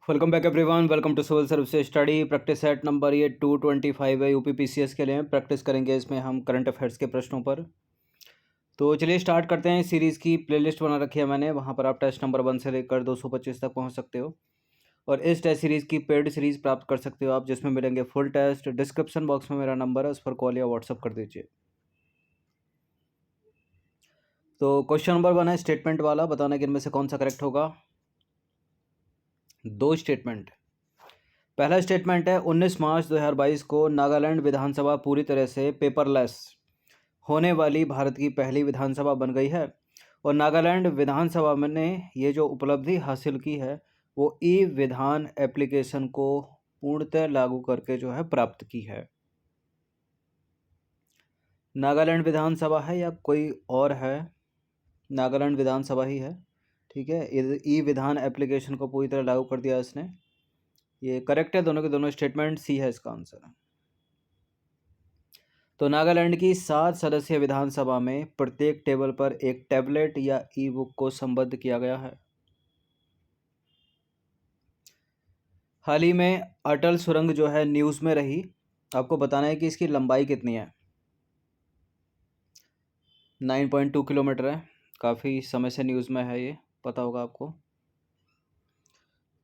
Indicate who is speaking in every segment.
Speaker 1: Welcome back everyone. Welcome to civil service study practice set number ये 225 है UP PCS के लिए। Practice करेंगे इसमें हम करंट अफेयर्स के प्रश्नों पर। तो चलिए स्टार्ट करते हैं। सीरीज़ की प्लेलिस्ट बना रखी है मैंने, वहाँ पर आप टेस्ट नंबर 1 से लेकर 225 तक पहुँच सकते हो। और इस टेस्ट सीरीज़ की पेड सीरीज़ प्राप्त कर सकते हो आप, जिसमें मिलेंगे फुल टेस्ट। डिस्क्रिप्शन बॉक्स में मेरा नंबर है, उस पर कॉल या व्हाट्सअप कर दीजिए। तो क्वेश्चन नंबर 1 है स्टेटमेंट वाला, बताना कि इनमें से कौन सा करेक्ट होगा। दो स्टेटमेंट। पहला स्टेटमेंट है 19 मार्च 2022 को नागालैंड विधानसभा पूरी तरह से पेपरलेस होने वाली भारत की पहली विधानसभा बन गई है। और नागालैंड विधानसभा में ने ये जो उपलब्धि हासिल की है वो ई विधान एप्लीकेशन को पूर्णतः लागू करके जो है प्राप्त की है। नागालैंड विधानसभा है या कोई और है, नागालैंड विधानसभा ही है। ठीक है, ई विधान एप्लीकेशन को पूरी तरह लागू कर दिया इसने। ये करेक्ट है, दोनों के दोनों स्टेटमेंट। सी है इसका आंसर। तो नागालैंड की 7 सदस्यीय विधानसभा में प्रत्येक टेबल पर एक टैबलेट या ई बुक को संबद्ध किया गया है। हाल ही में अटल सुरंग जो है न्यूज़ में रही। आपको बताना है कि इसकी लंबाई कितनी है। 9.2 किलोमीटर है। काफ़ी समय से न्यूज़ में है, ये पता होगा आपको।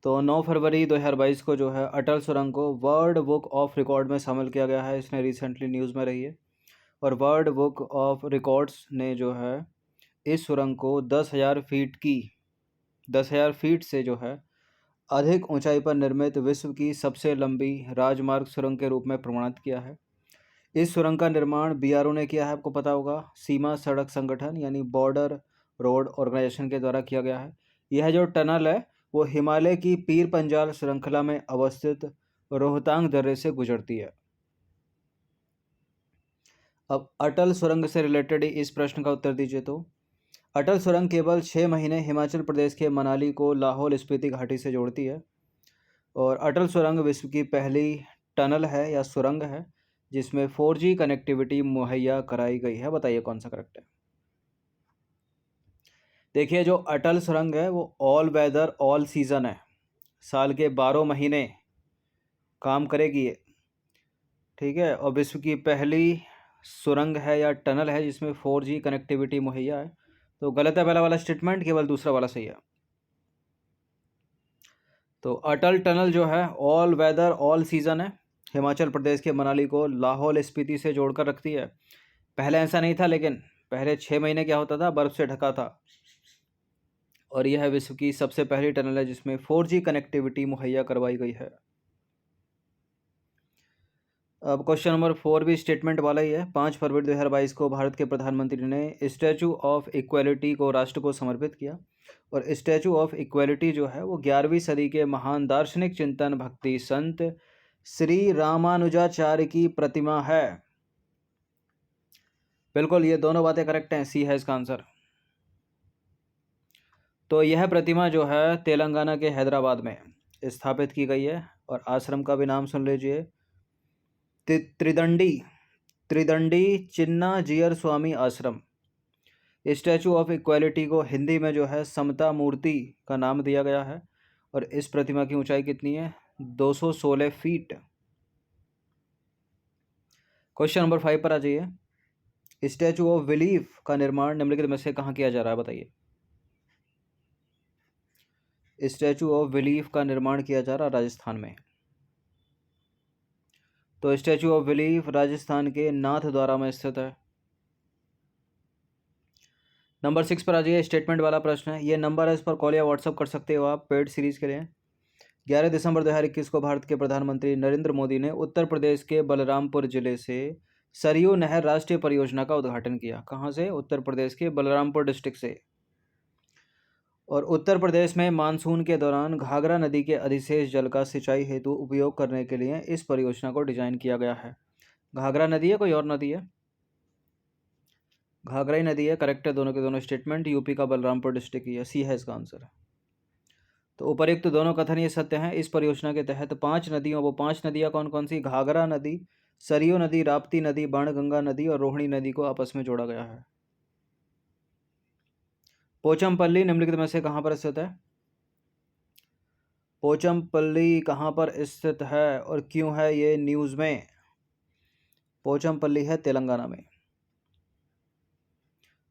Speaker 1: तो 9 फरवरी 2022 को जो है अटल सुरंग को वर्ल्ड बुक ऑफ रिकॉर्ड में शामिल किया गया है। इसने रिसेंटली न्यूज़ में रही है। और वर्ल्ड बुक ऑफ रिकॉर्ड्स ने जो है इस सुरंग को 10,000 फीट से जो है अधिक ऊंचाई पर निर्मित विश्व की सबसे लंबी राजमार्ग सुरंग के रूप में प्रमाणित किया है। इस सुरंग का निर्माण बीआरओ ने किया है, आपको पता होगा, सीमा सड़क संगठन यानी बॉर्डर रोड ऑर्गेनाइजेशन के द्वारा किया गया है। यह जो टनल है वो हिमालय की पीर पंजाल श्रृंखला में अवस्थित रोहतांग दर्रे से गुजरती है। अब अटल सुरंग से रिलेटेड इस प्रश्न का उत्तर दीजिए। तो अटल सुरंग केवल 6 महीने हिमाचल प्रदेश के मनाली को लाहौल स्पीति घाटी से जोड़ती है। और अटल सुरंग विश्व की पहली टनल है या सुरंग है जिसमें 4G कनेक्टिविटी मुहैया कराई गई है। बताइए कौन सा करेक्ट है। देखिए, जो अटल सुरंग है वो ऑल वेदर ऑल सीज़न है, साल के 12 महीने काम करेगी ये। ठीक है, और विश्व की पहली सुरंग है या टनल है जिसमें 4G कनेक्टिविटी मुहैया है। तो गलत है पहला वाला स्टेटमेंट, केवल दूसरा वाला सही है। तो अटल टनल जो है ऑल वेदर ऑल सीज़न है, हिमाचल प्रदेश के मनाली को लाहौल स्पीति से जोड़कर रखती है। पहले ऐसा नहीं था, लेकिन पहले 6 महीने क्या होता था, बर्फ़ से ढका था। और यह विश्व की सबसे पहली टनल है जिसमें 4G कनेक्टिविटी मुहैया करवाई गई है। अब क्वेश्चन नंबर 4 भी स्टेटमेंट वाला ही है। 5 फरवरी 2022 को भारत के प्रधानमंत्री ने स्टैचू ऑफ इक्वलिटी को राष्ट्र को समर्पित किया। और स्टैचू ऑफ इक्वलिटी जो है वो 11वीं सदी के महान दार्शनिक चिंतन भक्ति संत श्री रामानुजाचार्य की प्रतिमा है। बिल्कुल, ये दोनों बातें करेक्ट हैं। सी है इसका आंसर। तो यह प्रतिमा जो है तेलंगाना के हैदराबाद में स्थापित की गई है। और आश्रम का भी नाम सुन लीजिए, त्रिदंडी त्रिदंडी चिन्ना जियर स्वामी आश्रम। स्टैचू ऑफ इक्वालिटी को हिंदी में जो है समता मूर्ति का नाम दिया गया है। और इस प्रतिमा की ऊंचाई कितनी है, 216 फीट। क्वेश्चन नंबर 5 पर आ जाइए। स्टैचू ऑफ बिलीफ का निर्माण निम्नलिखित में से कहाँ किया जा रहा है, बताइए। स्टैचू ऑफ बिलीफ का निर्माण किया जा रहा है राजस्थान में। तो स्टैचू ऑफ बिलीफ राजस्थान के नाथद्वारा में स्थित है। नंबर 6 पर आ जाइए। स्टेटमेंट वाला प्रश्न है। ये नंबर है, इस पर कॉल या व्हाट्सअप कर सकते हो आप पेड सीरीज़ के लिए। 11 दिसंबर 2021 को भारत के प्रधानमंत्री नरेंद्र मोदी ने उत्तर प्रदेश के बलरामपुर जिले से सरयू नहर राष्ट्रीय परियोजना का उद्घाटन किया। कहाँ से? उत्तर प्रदेश के बलरामपुर डिस्ट्रिक्ट से। और उत्तर प्रदेश में मानसून के दौरान घाघरा नदी के अधिशेष जल का सिंचाई हेतु उपयोग करने के लिए इस परियोजना को डिजाइन किया गया है। घाघरा नदी है, कोई और नदी है? घाघरा ही नदी है, करेक्ट है दोनों के दोनों स्टेटमेंट। यूपी का बलरामपुर डिस्ट्रिक्ट ही है। सी है इसका आंसर। तो उपरोक्त दोनों कथन ये सत्य हैं। इस परियोजना के तहत 5 नदियों, वो 5 नदियाँ कौन कौन सी? घाघरा नदी, सरयू नदी, राप्ती नदी, बाणगंगा नदी और रोहिणी नदी को आपस में जोड़ा गया है। पोचमपल्ली निम्नलिखित में से कहाँ पर स्थित है? पोचमपल्ली कहाँ पर स्थित है और क्यों है ये न्यूज़ में? पोचमपल्ली है तेलंगाना में।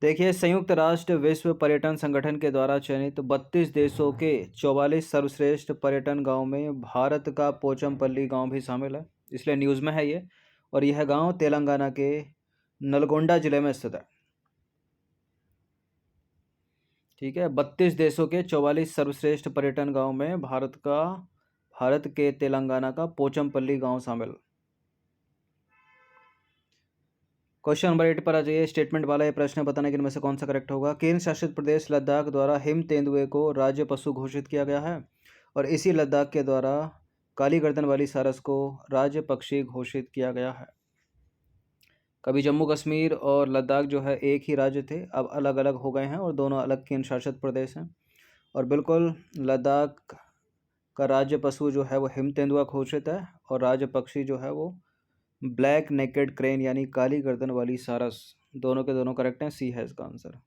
Speaker 1: देखिए, संयुक्त राष्ट्र विश्व पर्यटन संगठन के द्वारा चयनित 32 देशों के 44 सर्वश्रेष्ठ पर्यटन गांव में भारत का पोचमपल्ली गांव भी शामिल है, इसलिए न्यूज़ में है ये। और यह गांव तेलंगाना के नलगोंडा जिले में स्थित है। ठीक है, 32 देशों के 44 सर्वश्रेष्ठ पर्यटन गांव में भारत के तेलंगाना का पोचमपल्ली गांव शामिल। क्वेश्चन नंबर 8 पर आ जाइए। स्टेटमेंट वाला ये प्रश्न बताने के इनमें से कौन सा करेक्ट होगा? केंद्र शासित प्रदेश लद्दाख द्वारा हिम तेंदुए को राज्य पशु घोषित किया गया है और इसी लद्दाख के द्वारा काली गर्दन वाली सारस को राज्य पक्षी घोषित किया गया है। कभी जम्मू कश्मीर और लद्दाख जो है एक ही राज्य थे, अब अलग अलग हो गए हैं और दोनों अलग केंद्र शासित प्रदेश हैं। और बिल्कुल लद्दाख का राज्य पशु जो है वो हिम तेंदुआ घोषित है और राज्य पक्षी जो है वो ब्लैक नेकेड क्रेन यानी काली गर्दन वाली सारस। दोनों के दोनों करेक्ट हैं, सी है इसका आंसर।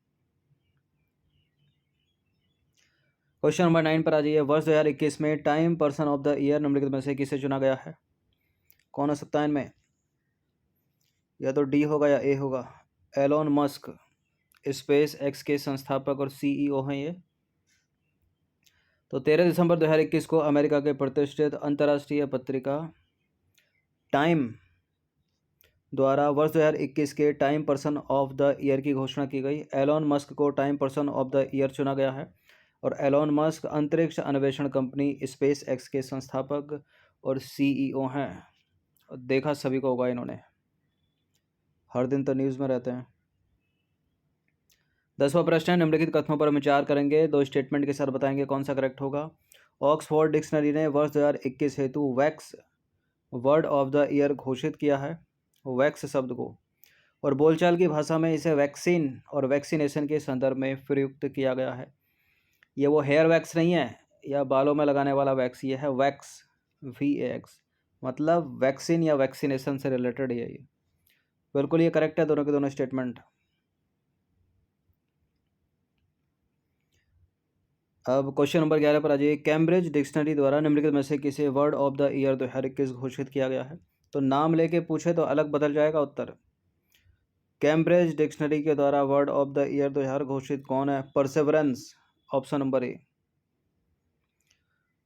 Speaker 1: क्वेश्चन नंबर 9 पर आ जाइए। वर्ष 2021 में time person of the year निम्नलिखित में से किसे चुना गया है? कौन हो सकता है इनमें? या तो डी होगा या ए होगा। एलोन मस्क स्पेस एक्स के संस्थापक और सीईओ हैं ये। तो 13 दिसंबर 2021 को अमेरिका के प्रतिष्ठित अंतर्राष्ट्रीय पत्रिका टाइम द्वारा वर्ष 2021 के time person of the year की घोषणा की गई। एलोन मस्क को time person of the year चुना गया है और एलोन मस्क अंतरिक्ष अन्वेषण कंपनी स्पेस एक्स के संस्थापक और सीईओ हैं। देखा सभी को होगा, इन्होंने हर दिन तो न्यूज़ में रहते हैं। 10वां प्रश्न है, निम्नलिखित कथनों पर विचार करेंगे, दो स्टेटमेंट के साथ बताएंगे कौन सा करेक्ट होगा। ऑक्सफोर्ड डिक्शनरी ने वर्ष 2021 हेतु wax word of the year घोषित किया है, वैक्स शब्द को, और बोलचाल की भाषा में इसे वैक्सीन और वैक्सीनेशन के संदर्भ में प्रयुक्त किया गया है। ये वो हेयर वैक्स नहीं है या बालों में लगाने वाला वैक्स, ये है वैक्स, VAX, मतलब वैक्सीन या वैक्सीनेशन से रिलेटेड है ये। बिल्कुल ये करेक्ट है, दोनों के दोनों स्टेटमेंट। अब क्वेश्चन नंबर 11 पर आ जाइए। कैम्ब्रिज डिक्शनरी द्वारा निम्नलिखित में से किसे वर्ड ऑफ द ईयर 2021 घोषित किया गया है? तो नाम लेके पूछे तो अलग बदल जाएगा उत्तर। कैम्ब्रिज डिक्शनरी के द्वारा वर्ड ऑफ द ईयर 2000 घोषित कौन है? Perseverance, option number A.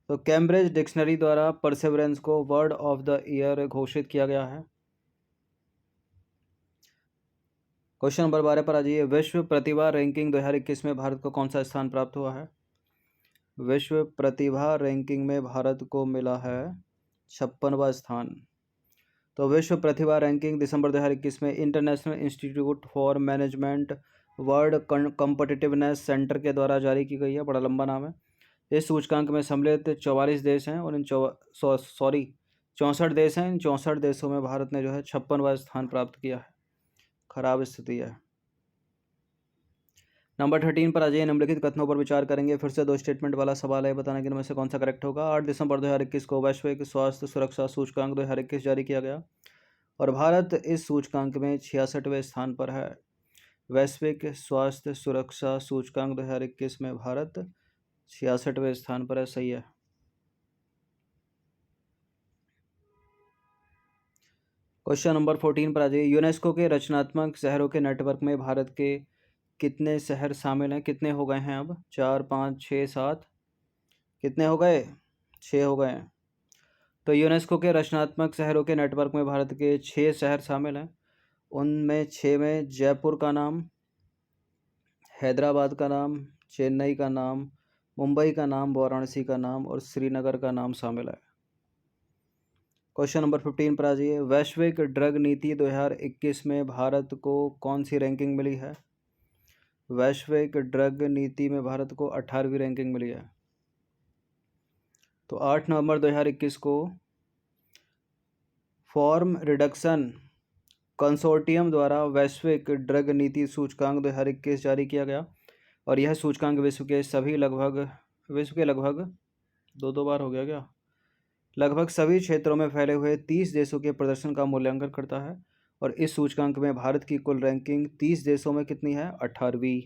Speaker 1: तो कैम्ब्रिज डिक्शनरी द्वारा परसेवरेंस को वर्ड ऑफ द ईयर घोषित किया गया है। क्वेश्चन नंबर 12 पर आ जाइए। विश्व प्रतिभा रैंकिंग 2021 में भारत को कौन सा स्थान प्राप्त हुआ है? विश्व प्रतिभा रैंकिंग में भारत को मिला है 56वां स्थान। तो विश्व प्रतिभा रैंकिंग दिसंबर 2021 में international institute for management world competitiveness centre के द्वारा जारी की गई है, बड़ा लंबा नाम है। इस सूचकांक में सम्मिलित 44 देश हैं और इन 64 देश हैं। इन 64 देशों में भारत ने जो है 56वां स्थान प्राप्त किया है। खराब स्थिति है। नंबर 13 पर आ जाइए। निम्नलिखित कथनों पर विचार करेंगे। फिर से दो स्टेटमेंट वाला सवाल है, बताने के इनमें से कौन सा करेक्ट होगा। 8 दिसंबर 2021 को वैश्विक स्वास्थ्य सुरक्षा सूचकांक 2021 जारी किया गया और भारत इस सूचकांक में 66वें स्थान पर है। वैश्विक स्वास्थ्य सुरक्षा सूचकांक 2021 में भारत 66वें स्थान पर है, सही है। क्वेश्चन नंबर 14 पर आ जाइए। यूनेस्को के रचनात्मक शहरों के नेटवर्क में भारत के कितने शहर शामिल हैं? कितने हो गए हैं अब? 4, 5, 6, 7, कितने हो गए? 6 हो गए हैं। तो यूनेस्को के रचनात्मक शहरों के नेटवर्क में भारत के 6 शहर शामिल हैं। उनमें 6 में जयपुर का नाम, हैदराबाद का नाम, चेन्नई का नाम, मुंबई का नाम, वाराणसी का नाम और श्रीनगर का नाम शामिल है। क्वेश्चन नंबर 15 पर आ जाइए। वैश्विक ड्रग नीति 2021 में भारत को कौन सी रैंकिंग मिली है? वैश्विक ड्रग नीति में भारत को 18वीं रैंकिंग मिली है। तो 8 नवंबर 2021 को फॉर्म रिडक्शन कंसोर्टियम द्वारा वैश्विक ड्रग नीति सूचकांक 2021 जारी किया गया और यह सूचकांक विश्व के लगभग दो बार हो गया क्या, लगभग सभी क्षेत्रों में फैले हुए 30 देशों के प्रदर्शन का मूल्यांकन करता है और इस सूचकांक में भारत की कुल रैंकिंग 30 देशों में कितनी है? 18वीं।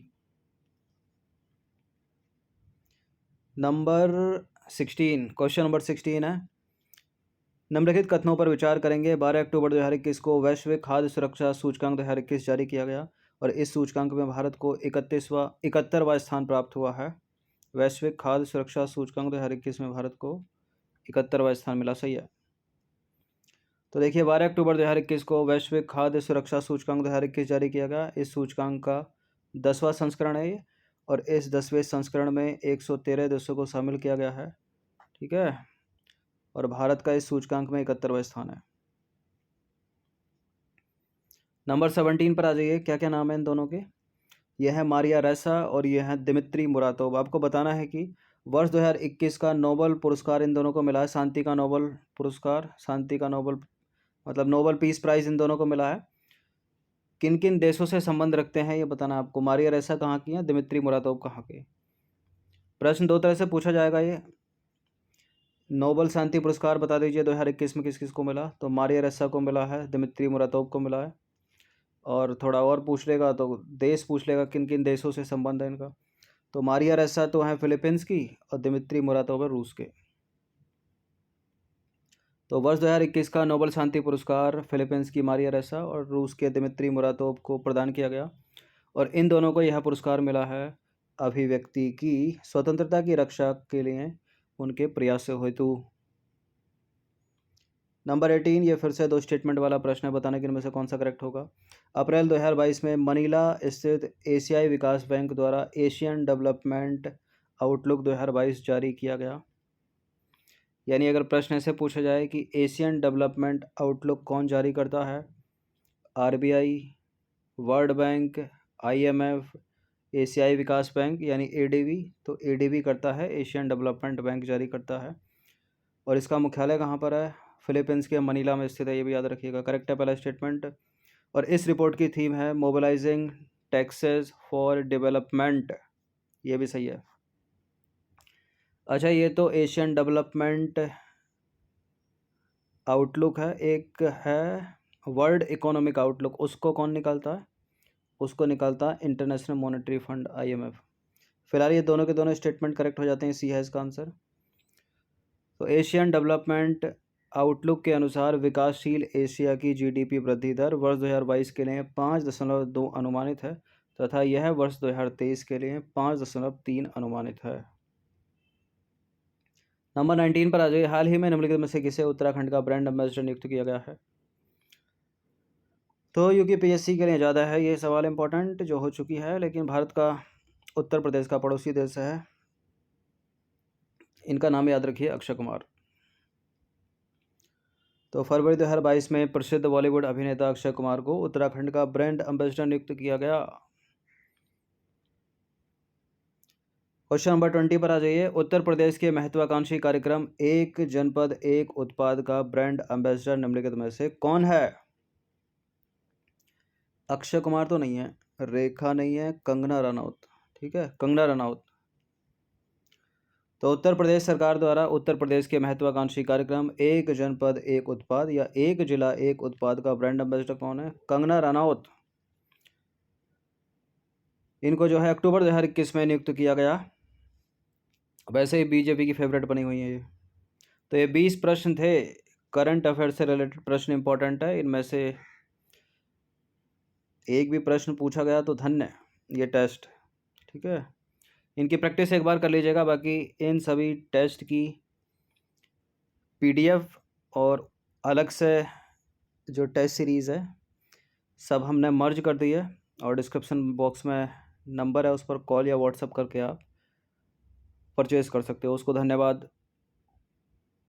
Speaker 1: नंबर 16, क्वेश्चन नंबर 16 है, निम्नलिखित कथनों पर विचार करेंगे। 12 अक्टूबर 2021 को वैश्विक खाद्य सुरक्षा सूचकांक 2021 जारी किया गया और इस सूचकांक में भारत को 71वां स्थान प्राप्त हुआ है। वैश्विक खाद्य सुरक्षा सूचकांक 2021 में भारत को 71वां स्थान मिला। सही है। तो देखिए 12 अक्टूबर 2021 को वैश्विक खाद्य सुरक्षा सूचकांक 2021 जारी किया गया। इस सूचकांक का 10वां संस्करण है ये, और इस 10वें संस्करण में 113 देशों को शामिल किया गया है। ठीक है, और भारत का इस सूचकांक में 71वां स्थान है। नंबर 17 पर आ जाइए। क्या क्या नाम है इन दोनों के? यह है मारिया रेसा और यह है दिमित्री मुरातोव। आपको बताना है कि वर्ष 2021 का नोबेल पुरस्कार इन दोनों को मिला है। शांति का नोबेल पुरस्कार, शांति का नोबेल मतलब नोबेल पीस प्राइज़ इन दोनों को मिला है। किन किन देशों से संबंध रखते हैं ये बताना आपको। मारिया रेसा कहाँ की हैं, दिमित्री मुरातोव कहाँ के। प्रश्न दो तरह से पूछा जाएगा ये। नोबेल शांति पुरस्कार बता दीजिए 2021 में किस किस को मिला। तो मारिया रेसा को मिला है, दिमित्री मुरातोव को मिला है, और थोड़ा और पूछ लेगा तो देश पूछ लेगा किन किन देशों से संबंध है इनका। तो मारिया रेसा तो है फिलीपींस की और दिमित्री मुरातोव है रूस के। तो वर्ष 2021 का नोबेल शांति पुरस्कार फिलीपींस की मारिया रेसा और रूस के दिमित्री मुरातोव को प्रदान किया गया, और इन दोनों को यह पुरस्कार मिला है अभिव्यक्ति की स्वतंत्रता की रक्षा के लिए उनके प्रयासों हेतु। नंबर 18, ये फिर से दो स्टेटमेंट वाला प्रश्न है, बताने कि इनमें से कौन सा करेक्ट होगा। अप्रैल 2022 में मनीला स्थित एशियाई विकास बैंक द्वारा एशियन डेवलपमेंट आउटलुक 2022 जारी किया गया। यानी अगर प्रश्न ऐसे पूछा जाए कि एशियन डेवलपमेंट आउटलुक कौन जारी करता है, आरबीआई, वर्ल्ड बैंक, आईएमएफ, एशियाई विकास बैंक यानी एडीबी, तो एडीबी करता है, एशियन डेवलपमेंट बैंक जारी करता है। और इसका मुख्यालय कहाँ पर है? फिलीपींस के मनीला में स्थित है, ये भी याद रखिएगा। करेक्ट है पहला स्टेटमेंट। और इस रिपोर्ट की थीम है मोबिलाइजिंग टैक्सेस फॉर डेवलपमेंट, ये भी सही है। अच्छा, ये तो एशियन डेवलपमेंट आउटलुक है। एक है वर्ल्ड इकोनॉमिक आउटलुक, उसको कौन निकालता है? उसको निकालता है इंटरनेशनल मॉनेटरी फंड, आईएमएफ। फिलहाल ये दोनों के दोनों स्टेटमेंट करेक्ट हो जाते हैं, सी है इसका आंसर। तो एशियन डेवलपमेंट आउटलुक के अनुसार विकासशील एशिया की जीडीपी वृद्धि दर वर्ष 2022 के लिए 5.2 अनुमानित है तथा यह वर्ष 2023 के लिए 5.3 अनुमानित है। नंबर 19 पर आ जाइए। हाल ही में निम्नलिखित में से किसे उत्तराखंड का ब्रांड एम्बेसडर नियुक्त किया गया है? तो यूपीएससी के लिए ज़्यादा है ये सवाल इम्पोर्टेंट जो हो चुकी है, लेकिन भारत का उत्तर प्रदेश का पड़ोसी देश है। इनका नाम याद रखिए, अक्षय कुमार। तो फरवरी 2022 में प्रसिद्ध बॉलीवुड अभिनेता अक्षय कुमार को उत्तराखंड का ब्रांड एम्बेसडर नियुक्त किया गया। क्वेश्चन नंबर 20 पर आ जाइए। उत्तर प्रदेश के महत्वाकांक्षी कार्यक्रम एक जनपद एक उत्पाद का ब्रांड एम्बेसडर निम्नलिखित में से कौन है? अक्षय कुमार तो नहीं है, रेखा नहीं है, कंगना रनौत। ठीक है, कंगना रनौत। तो उत्तर प्रदेश सरकार द्वारा उत्तर प्रदेश के महत्वाकांक्षी कार्यक्रम एक जनपद एक उत्पाद या एक जिला एक उत्पाद का ब्रांड एम्बेसडर कौन है? कंगना रनौत। इनको जो है अक्टूबर 2021 में नियुक्त किया गया। वैसे ही बीजेपी की फेवरेट बनी हुई है ये। तो ये 20 प्रश्न थे करंट अफेयर से रिलेटेड प्रश्न, इंपॉर्टेंट है। इनमें से एक भी प्रश्न पूछा गया तो धन्य ये टेस्ट। ठीक है, इनकी प्रैक्टिस एक बार कर लीजिएगा। बाकी इन सभी टेस्ट की पीडीएफ और अलग से जो टेस्ट सीरीज़ है सब हमने मर्ज कर दी है, और डिस्क्रिप्शन बॉक्स में नंबर है, उस पर कॉल या व्हाट्सएप करके आप परचेज़ कर सकते हो। उसको धन्यवाद